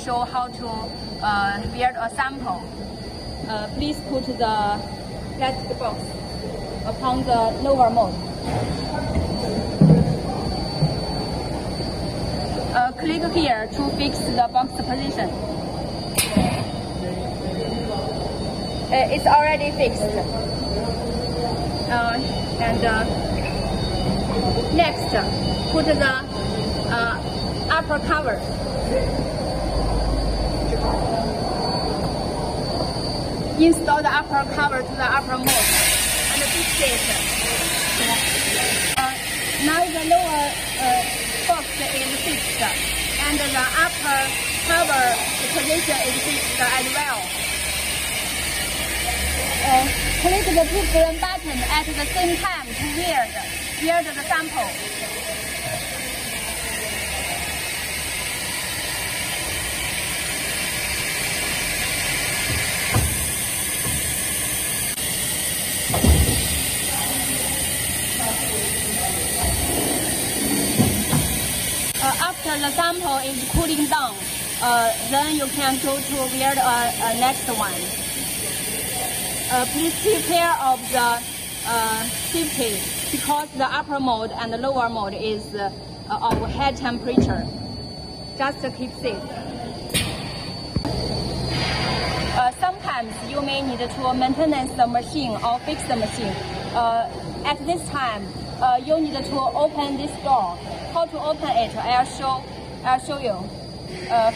show how to weld a sample. Please put the plastic box upon the lower mold. Click here to fix the box position. It's already fixed. Next, put the upper cover. Install the upper cover to the upper mold and fix it. Now the lower box is fixed and the upper cover position is fixed as well. Click the two green button at the same time to weld the sample. After the sample is cooling down, then you can go to weld next one. Please take care of the safety because the upper mold and the lower mold is of high temperature. Just keep safe. Sometimes you may need to maintain the machine or fix the machine. At this time, you need to open this door. How to open it? I'll show you.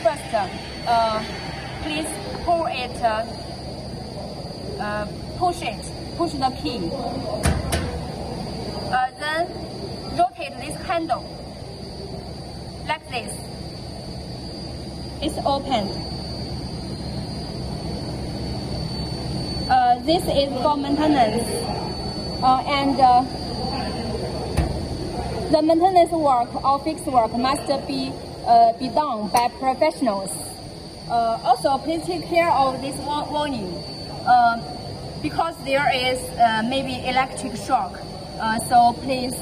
First, please pull it. Push the key. Then rotate this handle like this. It's opened. This is for maintenance, and the maintenance work or fix work must be done by professionals. Also, please take care of this warning. Because there is maybe electric shock, so please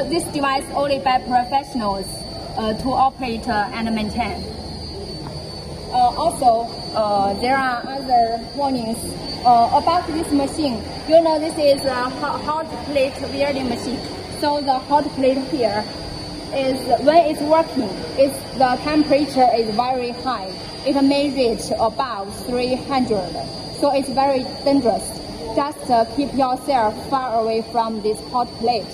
this device only by professionals to operate and maintain. Also, there are other warnings about this machine. You know, this is a hot plate welding machine. So the hot plate here is when it's working, the temperature is very high. It may reach above 300, so it's very dangerous. Just keep yourself far away from this hot plate.